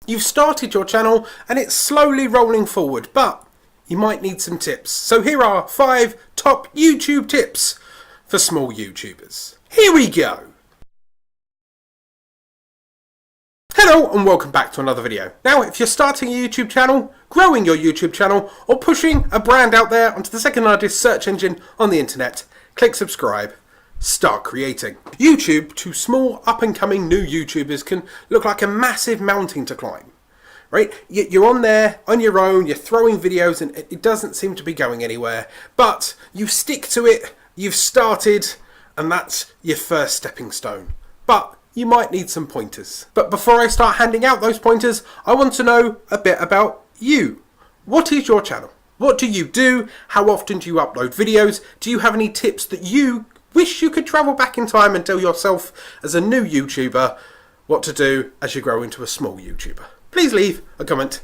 You've started your channel and it's slowly rolling forward, but you might need some tips. So here are 5 top YouTube tips for small YouTubers. Here we go. Hello and welcome back to another video. Now, if you're starting a YouTube channel, growing your YouTube channel, or pushing a brand out there onto the second largest search engine on the internet, click subscribe. Start creating. YouTube to small up-and-coming new YouTubers can look like a massive mountain to climb, right? You're on there on your own, you're throwing videos and it doesn't seem to be going anywhere, but you stick to it, you've started, and that's your first stepping stone. But you might need some pointers. But before I start handing out those pointers, I want to know a bit about you. What is your channel? What do you do? How often do you upload videos? Do you have any tips that you wish you could travel back in time and tell yourself as a new YouTuber what to do as you grow into a small YouTuber? Please leave a comment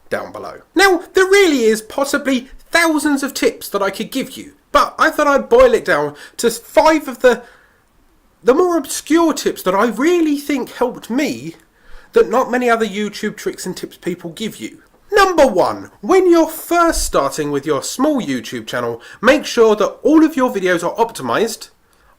down below. Now, there really is possibly thousands of tips that I could give you, but I thought I'd boil it down to 5 of the more obscure tips that I really think helped me that not many other YouTube tricks and tips people give you. Number 1, when you're first starting with your small YouTube channel, make sure that all of your videos are optimized.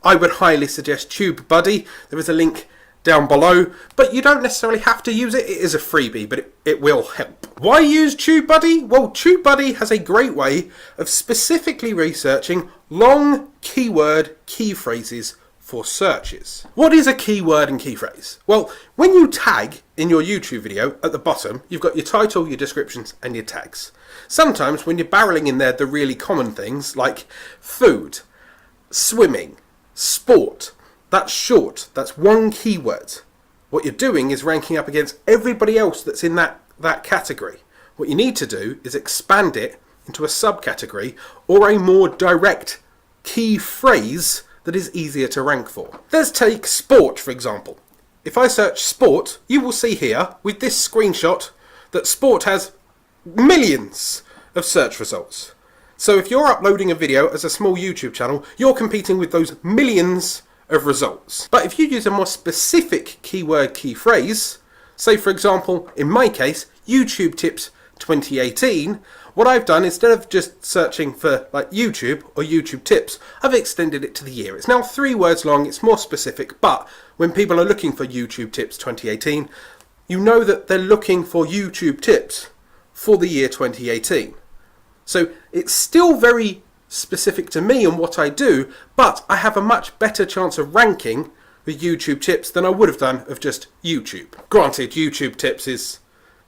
I would highly suggest TUBEBUDDY. There is a link down below, but you don't necessarily have to use it. It is a freebie, but it will help. Why use TUBEBUDDY? Well, TUBEBUDDY has a great way of specifically researching long keyword key phrases for searches. What is a keyword and key phrase? Well, when you tag in your YouTube video at the bottom, you've got your title, your descriptions, and your tags. Sometimes when you're barreling in there the really common things like food, swimming, sport, that's short, that's one keyword. What you're doing is ranking up against everybody else that's in that category. What you need to do is expand it into a subcategory or a more direct key phrase that is easier to rank for. Let's take sport, for example. If I search sport, you will see here with this screenshot that sport has millions of search results. So if you're uploading a video as a small YouTube channel, you're competing with those millions of results. But if you use a more specific keyword key phrase, say for example, in my case, YouTube tips 2018, what I've done, instead of just searching for like YouTube or YouTube tips, I've extended it to the year. It's now 3 words long, it's more specific, but when people are looking for YouTube tips 2018, you know that they're looking for YouTube tips for the year 2018. So it's still very specific to me and what I do, but I have a much better chance of ranking with YouTube tips than I would have done of just YouTube. Granted, YouTube tips is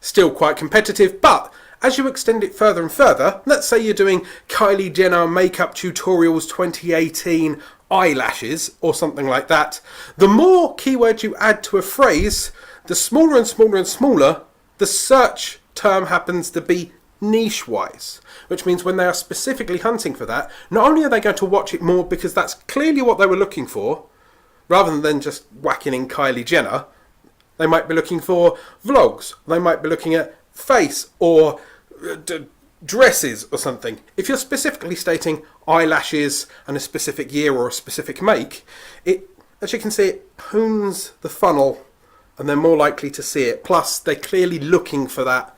still quite competitive, but as you extend it further and further, let's say you're doing Kylie Jenner makeup tutorials 2018 eyelashes or something like that, the more keywords you add to a phrase, the smaller and smaller and smaller the search term happens to be niche-wise, which means when they are specifically hunting for that, not only are they going to watch it more because that's clearly what they were looking for, rather than just whacking in Kylie Jenner, they might be looking for vlogs, they might be looking at face or dresses or something. If you're specifically stating eyelashes and a specific year or a specific make, it, as you can see, it hones the funnel and they're more likely to see it. Plus, they're clearly looking for that,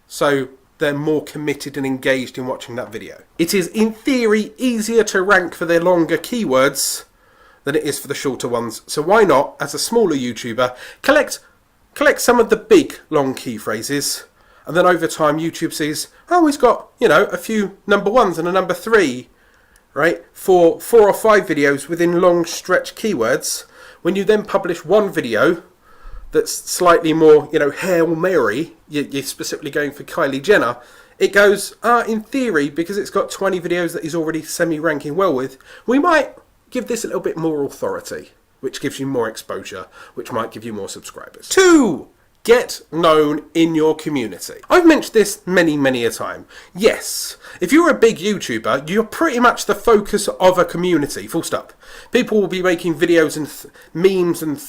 so they're more committed and engaged in watching that video. It is, in theory, easier to rank for their longer keywords than it is for the shorter ones. So why not, as a smaller YouTuber, collect some of the big long key phrases, and then over time YouTube sees, oh, he's got, you know, a few number 1s and a number 3, right, for 4 or 5 videos within long stretch keywords. When you then publish one video that's slightly more, you know, Hail Mary, you're specifically going for Kylie Jenner, it goes, in theory, because it's got 20 videos that he's already semi-ranking well with, we might give this a little bit more authority, which gives you more exposure, which might give you more subscribers. 2, get known in your community. I've mentioned this many a time. Yes, if you're a big YouTuber, you're pretty much the focus of a community, full stop. People will be making videos and memes and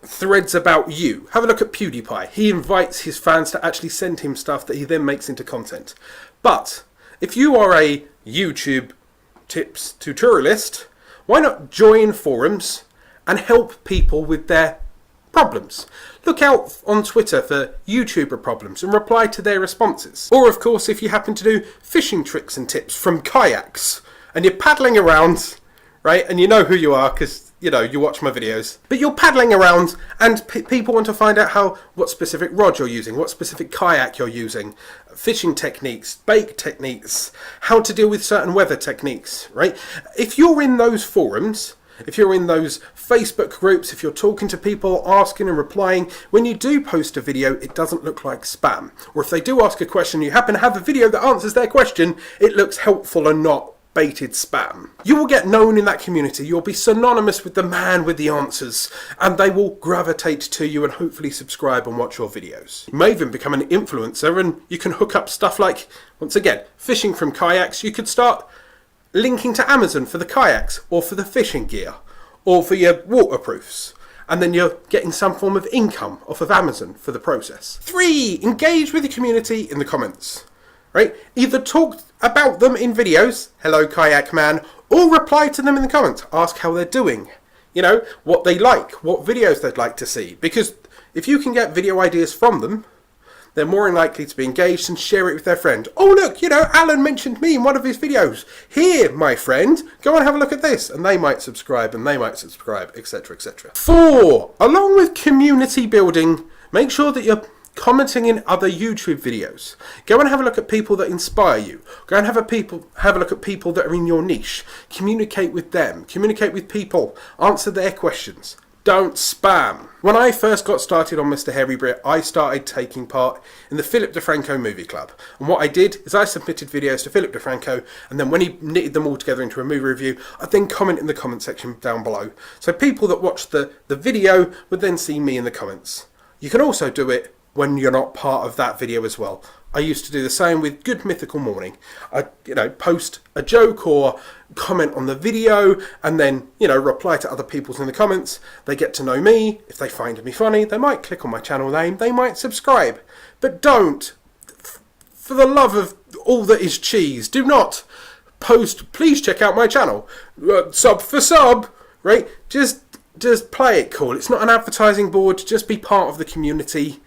threads about you. Have a look at PewDiePie. He invites his fans to actually send him stuff that he then makes into content. But if you are a YouTube tips tutorialist, why not join forums and help people with their problems. Look out on Twitter for YouTuber problems and reply to their responses. Or of course, if you happen to do fishing tricks and tips from kayaks and you're paddling around, right, and you know who you are because you know you watch my videos, but you're paddling around and people want to find out what specific rod you're using, what specific kayak you're using, fishing techniques, bait techniques, how to deal with certain weather techniques, right? If you're in those forums, if you're in those Facebook groups, if you're talking to people, asking and replying, when you do post a video, it doesn't look like spam. Or if they do ask a question, you happen to have a video that answers their question, it looks helpful and not baited spam. You will get known in that community. You'll be synonymous with the man with the answers, and they will gravitate to you and hopefully subscribe and watch your videos. You may even become an influencer, and you can hook up stuff like, once again, fishing from kayaks. You could start linking to Amazon for the kayaks or for the fishing gear or for your waterproofs, and then you're getting some form of income off of Amazon for the process. 3, engage with the community in the comments, right? Either talk about them in videos, hello kayak man, or reply to them in the comments. Ask how they're doing, you know, what they like, what videos they'd like to see, because if you can get video ideas from them, they're more likely to be engaged and share it with their friend. Oh look, you know, Alan mentioned me in one of his videos. Here, my friend, go and have a look at this. And they might subscribe, and they might subscribe, etc, etc. 4, along with community building, make sure that you're commenting in other YouTube videos. Go and have a look at people that inspire you. Go and have a look at people that are in your niche. Communicate with them. Communicate with people. Answer their questions. Don't spam. When I first got started on Mr. Hairy Brit, I started taking part in the Philip DeFranco movie club. And what I did is I submitted videos to Philip DeFranco, and then when he knitted them all together into a movie review, I'd then comment in the comment section down below. So people that watched the video would then see me in the comments. You can also do it when you're not part of that video as well. I used to do the same with Good Mythical Morning. I, post a joke or comment on the video and then, reply to other people's in the comments. They get to know me. If they find me funny, they might click on my channel name. They might subscribe. But don't, for the love of all that is cheese, do not post, please check out my channel. Sub for sub, right? Just play it cool. It's not an advertising board. Just be part of the community.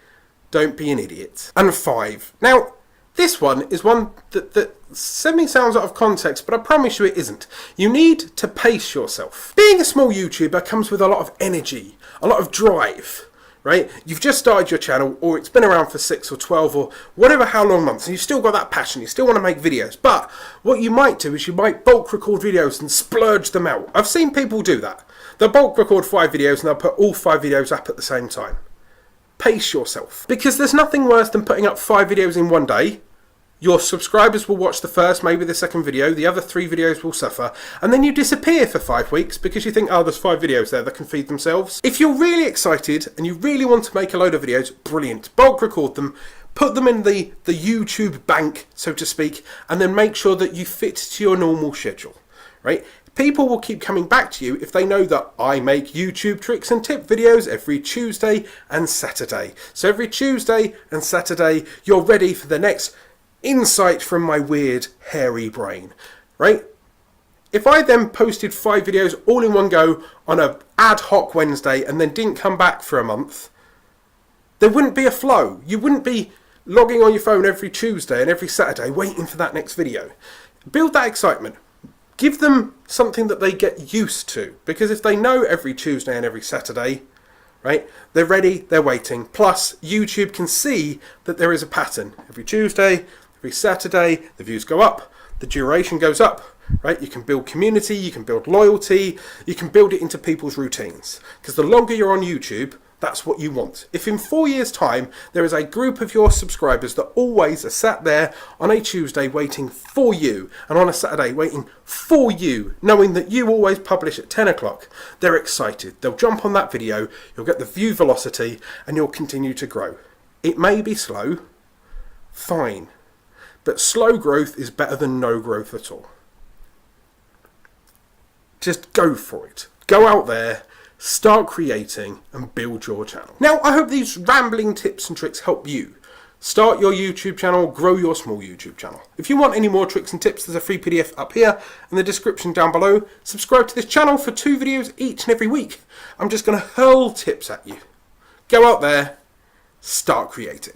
Don't be an idiot. And 5. Now, this one is one that semi-sounds out of context, but I promise you it isn't. You need to pace yourself. Being a small YouTuber comes with a lot of energy, a lot of drive, right? You've just started your channel, or it's been around for 6 or 12 or whatever, how long months, and you've still got that passion, you still want to make videos. But what you might do is you might bulk record videos and splurge them out. I've seen people do that. They'll bulk record 5 videos and they'll put all 5 videos up at the same time. Pace yourself, because there's nothing worse than putting up 5 videos in one day. Your subscribers will watch the first, maybe the second video, the other 3 videos will suffer, and then you disappear for 5 weeks because you think, oh, there's 5 videos there that can feed themselves. If you're really excited and you really want to make a load of videos, brilliant. Bulk record them, put them in the YouTube bank, so to speak, and then make sure that you fit to your normal schedule, right? People will keep coming back to you if they know that I make YouTube tricks and tip videos every Tuesday and Saturday. So every Tuesday and Saturday, you're ready for the next insight from my weird, hairy brain, right? If I then posted 5 videos all in one go on an ad hoc Wednesday and then didn't come back for a month, there wouldn't be a flow. You wouldn't be logging on your phone every Tuesday and every Saturday waiting for that next video. Build that excitement. Give them something that they get used to, because if they know every Tuesday and every Saturday, right, they're ready, they're waiting. Plus, YouTube can see that there is a pattern. Every Tuesday, every Saturday, the views go up, the duration goes up, right? You can build community, you can build loyalty, you can build it into people's routines. Because the longer you're on YouTube, that's what you want. If in 4 years' time, there is a group of your subscribers that always are sat there on a Tuesday waiting for you, and on a Saturday waiting for you, knowing that you always publish at 10 o'clock, they're excited. They'll jump on that video, you'll get the view velocity, and you'll continue to grow. It may be slow, fine, but slow growth is better than no growth at all. Just go for it. Go out there, start creating and build your channel. Now, I hope these rambling tips and tricks help you start your YouTube channel, grow your small YouTube channel. If you want any more tricks and tips, there's a free PDF up here in the description down below. Subscribe to this channel for 2 videos each and every week. I'm just going to hurl tips at you. Go out there, start creating.